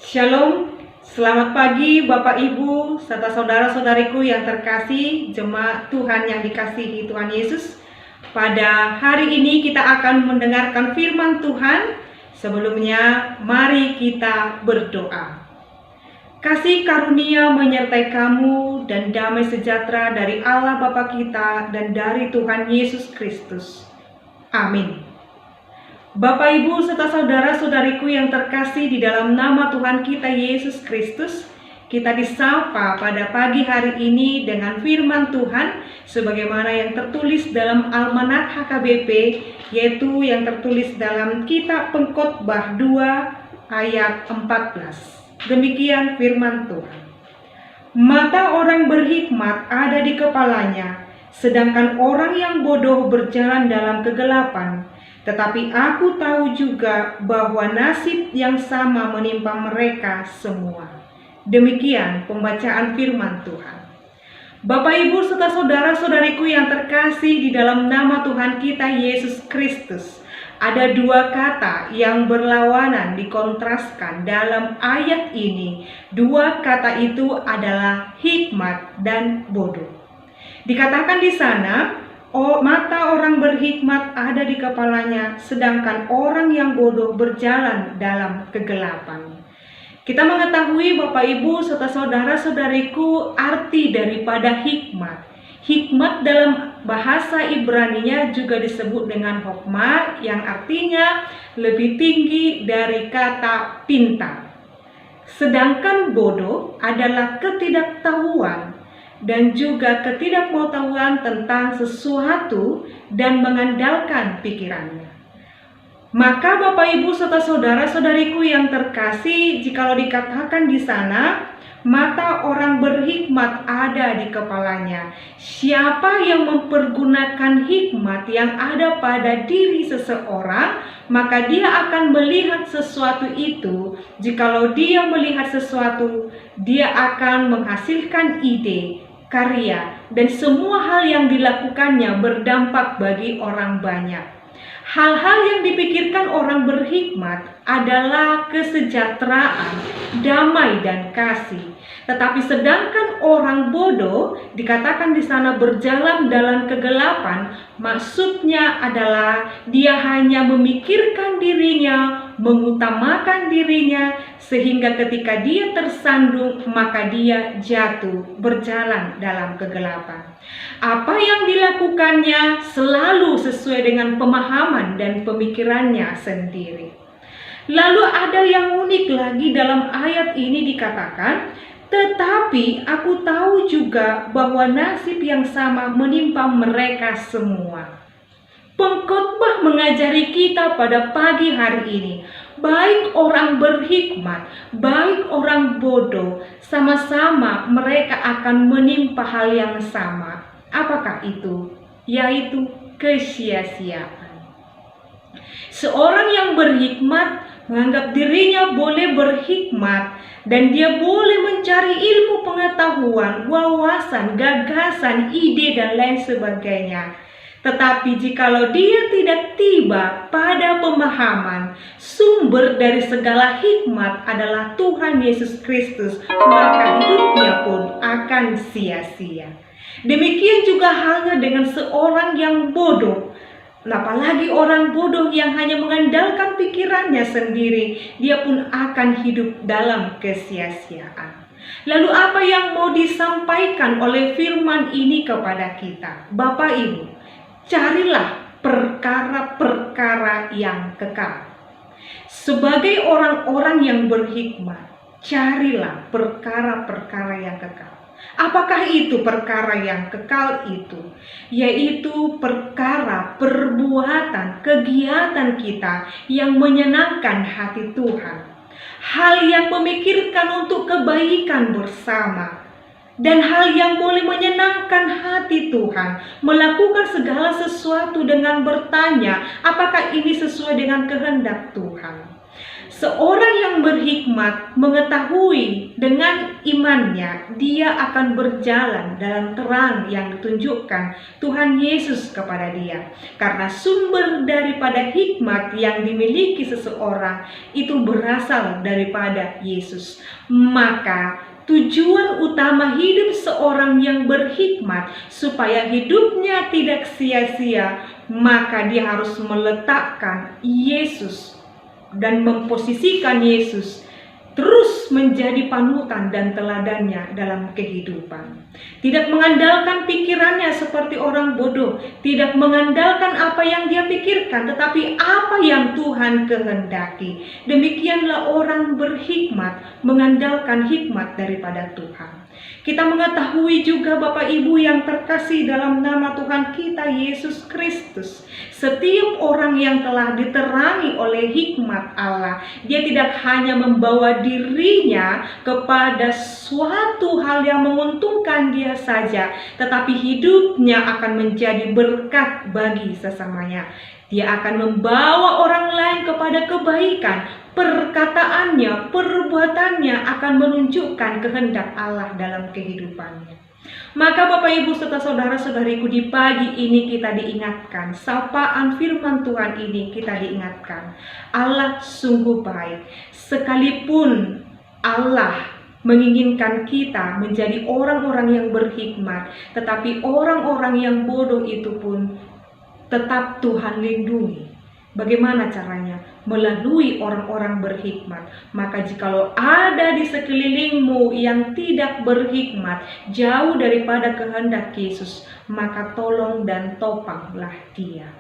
Shalom, selamat pagi Bapak Ibu serta saudara-saudariku yang terkasih, jemaat Tuhan yang dikasihi Tuhan Yesus. Pada hari ini kita akan mendengarkan firman Tuhan. Sebelumnya, mari kita berdoa. Kasih karunia menyertai kamu dan damai sejahtera dari Allah Bapa kita dan dari Tuhan Yesus Kristus. Amin. Bapak, Ibu, serta saudara-saudariku yang terkasih di dalam nama Tuhan kita Yesus Kristus, kita disapa pada pagi hari ini dengan firman Tuhan sebagaimana yang tertulis dalam Almanak HKBP, yaitu yang tertulis dalam Kitab Pengkhotbah 2 ayat 14. Demikian firman Tuhan. Mata orang berhikmat ada di kepalanya, sedangkan orang yang bodoh berjalan dalam kegelapan. Tetapi aku tahu juga bahwa nasib yang sama menimpa mereka semua. Demikian pembacaan firman Tuhan. Bapak, Ibu, serta saudara-saudariku yang terkasih di dalam nama Tuhan kita Yesus Kristus. Ada dua kata yang berlawanan dikontraskan dalam ayat ini. Dua kata itu adalah hikmat dan bodoh. Dikatakan di sana, mata orang berhikmat ada di kepalanya, sedangkan orang yang bodoh berjalan dalam kegelapan. Kita mengetahui Bapak, Ibu, serta saudara-saudariku arti daripada hikmat. Hikmat dalam bahasa Ibraninya juga disebut dengan hokmah, yang artinya lebih tinggi dari kata pintar. Sedangkan bodoh adalah ketidaktahuan dan juga ketidakmengetahuan tentang sesuatu dan mengandalkan pikirannya. Maka Bapak, Ibu, serta saudara-saudariku yang terkasih, jikalau dikatakan di sana, mata orang berhikmat ada di kepalanya. Siapa yang mempergunakan hikmat yang ada pada diri seseorang, maka dia akan melihat sesuatu itu. Jikalau dia melihat sesuatu, dia akan menghasilkan ide, karya, dan semua hal yang dilakukannya berdampak bagi orang banyak. Hal-hal yang dipikirkan orang berhikmat adalah kesejahteraan, damai, dan kasih. Tetapi sedangkan orang bodoh dikatakan di sana berjalan dalam kegelapan, maksudnya adalah dia hanya memikirkan dirinya, mengutamakan dirinya, sehingga ketika dia tersandung maka dia jatuh berjalan dalam kegelapan. Apa yang dilakukannya selalu sesuai dengan pemahaman dan pemikirannya sendiri. Lalu ada yang unik lagi dalam ayat ini dikatakan, tetapi aku tahu juga bahwa nasib yang sama menimpa mereka semua. Pengkhotbah mengajari kita pada pagi hari ini, baik orang berhikmat, baik orang bodoh, sama-sama mereka akan menimpa hal yang sama. Apakah itu? Yaitu kesia-siaan. Seorang yang berhikmat menganggap dirinya boleh berhikmat dan dia boleh mencari ilmu pengetahuan, wawasan, gagasan, ide, dan lain sebagainya. Tetapi jikalau dia tidak tiba pada pemahaman sumber dari segala hikmat adalah Tuhan Yesus Kristus, maka hidupnya pun akan sia-sia. Demikian juga halnya dengan seorang yang bodoh. Apalagi orang bodoh yang hanya mengandalkan pikirannya sendiri, dia pun akan hidup dalam kesia-siaan. Lalu apa yang mau disampaikan oleh firman ini kepada kita? Bapak, Ibu, carilah perkara-perkara yang kekal. Sebagai orang-orang yang berhikmat, carilah perkara-perkara yang kekal. Apakah itu perkara yang kekal itu? Yaitu perkara perbuatan, kegiatan kita yang menyenangkan hati Tuhan. Hal yang memikirkan untuk kebaikan bersama. Dan hal yang boleh menyenangkan hati Tuhan, melakukan segala sesuatu dengan bertanya, apakah ini sesuai dengan kehendak Tuhan? Seorang yang berhikmat mengetahui dengan imannya dia akan berjalan dalam terang yang ditunjukkan Tuhan Yesus kepada dia. Karena sumber daripada hikmat yang dimiliki seseorang itu berasal daripada Yesus. Maka tujuan utama hidup seorang yang berhikmat supaya hidupnya tidak sia-sia, maka dia harus meletakkan Yesus dan memposisikan Yesus terus menjadi panutan dan teladannya dalam kehidupan. Tidak mengandalkan pikirannya seperti orang bodoh, tidak mengandalkan apa yang dia pikirkan, tetapi apa yang Tuhan kehendaki. Demikianlah orang berhikmat, mengandalkan hikmat daripada Tuhan. Kita mengetahui juga Bapak Ibu yang terkasih dalam nama Tuhan kita Yesus Kristus, setiap orang yang telah diterangi oleh hikmat Allah, dia tidak hanya membawa dirinya kepada suatu hal yang menguntungkan dia saja, tetapi hidupnya akan menjadi berkat bagi sesamanya. Dia akan membawa orang lain kepada kebaikan. Perkataannya, perbuatannya akan menunjukkan kehendak Allah dalam kehidupannya. Maka Bapak Ibu serta saudara-saudariku, di pagi ini kita diingatkan, sapaan firman Tuhan ini kita diingatkan, Allah sungguh baik. Sekalipun Allah menginginkan kita menjadi orang-orang yang berhikmat, tetapi orang-orang yang bodoh itu pun tetap Tuhan lindungi. Bagaimana caranya? Melalui orang-orang berhikmat. Maka jikalau ada di sekelilingmu yang tidak berhikmat, jauh daripada kehendak Yesus, maka tolong dan topanglah dia.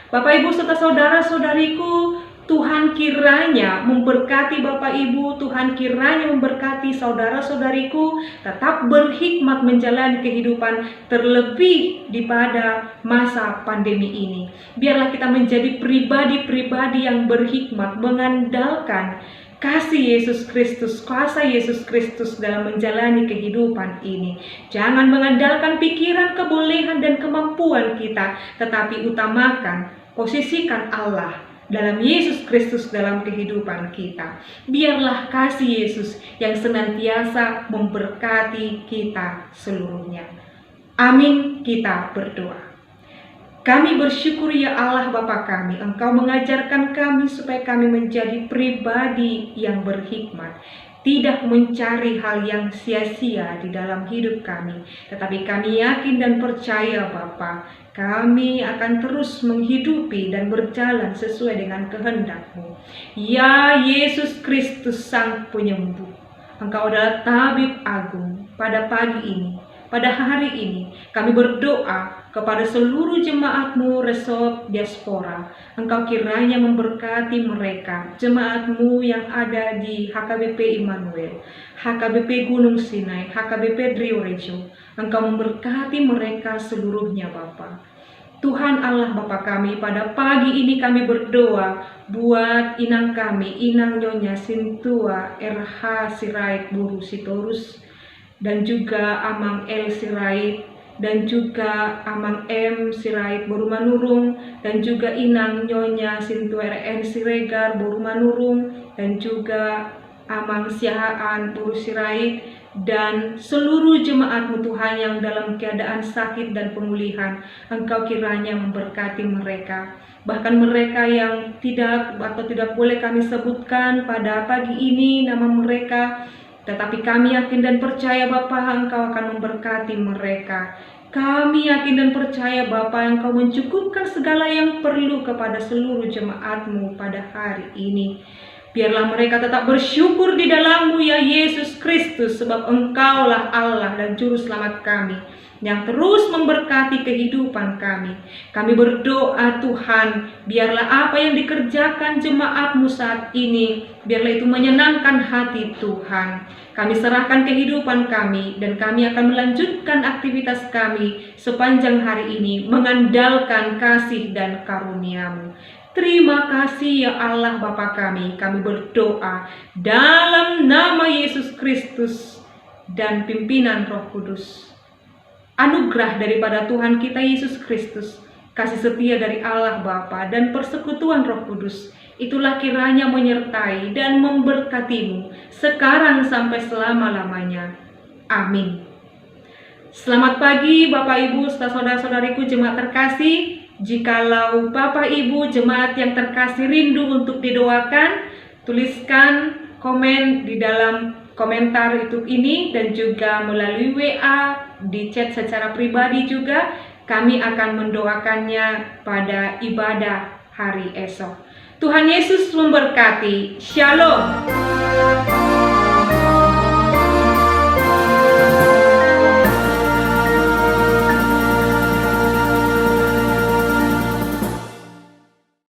Bapak Ibu serta saudara-saudariku, Tuhan kiranya memberkati Bapak Ibu, Tuhan kiranya memberkati saudara-saudariku, tetap berhikmat menjalani kehidupan terlebih pada masa pandemi ini. Biarlah kita menjadi pribadi-pribadi yang berhikmat, mengandalkan kasih Yesus Kristus, kuasa Yesus Kristus dalam menjalani kehidupan ini. Jangan mengandalkan pikiran, kebolehan, dan kemampuan kita, tetapi utamakan, posisikan Allah dalam Yesus Kristus dalam kehidupan kita. Biarlah kasih Yesus yang senantiasa memberkati kita seluruhnya. Amin, kita berdoa. Kami bersyukur ya Allah Bapa kami, Engkau mengajarkan kami supaya kami menjadi pribadi yang berhikmat, tidak mencari hal yang sia-sia di dalam hidup kami, tetapi kami yakin dan percaya Bapa, kami akan terus menghidupi dan berjalan sesuai dengan kehendak-Mu. Ya Yesus Kristus Sang Penyembuh, Engkau adalah tabib agung. Pada pagi ini, pada hari ini, kami berdoa kepada seluruh jemaat-Mu Resort Diaspora. Engkau kiranya memberkati mereka, jemaat-Mu yang ada di HKBP Immanuel, HKBP Gunung Sinai, HKBP Drio Rejo. Engkau memberkati mereka seluruhnya Bapa. Tuhan Allah Bapa kami, pada pagi ini kami berdoa buat inang kami, Inang Nyonya Sintua RH Sirait Buru Sitorus, dan juga Amang L Sirait, dan juga Amang M Sirait Buru Manurung, dan juga Inang Nyonya Sintua RN Siregar Buru Manurung, dan juga Amang Siahaan Buru Sirait, dan seluruh jemaat-Mu Tuhan yang dalam keadaan sakit dan pemulihan. Engkau kiranya memberkati mereka, bahkan mereka yang tidak boleh kami sebutkan pada pagi ini nama mereka, tetapi kami yakin dan percaya Bapa, Engkau akan memberkati mereka. Kami yakin dan percaya Bapa, Engkau mencukupkan segala yang perlu kepada seluruh jemaat-Mu pada hari ini. Biarlah mereka tetap bersyukur di dalam-Mu ya Yesus Kristus, sebab Engkaulah Allah dan Juru Selamat kami yang terus memberkati kehidupan kami. Kami berdoa Tuhan, biarlah apa yang dikerjakan jemaat-Mu saat ini, biarlah itu menyenangkan hati Tuhan. Kami serahkan kehidupan kami dan kami akan melanjutkan aktivitas kami sepanjang hari ini mengandalkan kasih dan karunia-Mu. Terima kasih ya Allah Bapa kami berdoa dalam nama Yesus Kristus dan pimpinan Roh Kudus. Anugerah daripada Tuhan kita Yesus Kristus, kasih setia dari Allah Bapa dan persekutuan Roh Kudus itulah kiranya menyertai dan memberkatimu sekarang sampai selama-lamanya. Amin. Selamat pagi Bapak Ibu serta saudara-saudariku jemaat terkasih. Jikalau Bapak Ibu jemaat yang terkasih rindu untuk didoakan, tuliskan komen di dalam komentar YouTube ini dan juga melalui WA, di chat secara pribadi juga. Kami akan mendoakannya pada ibadah hari esok. Tuhan Yesus memberkati. Shalom.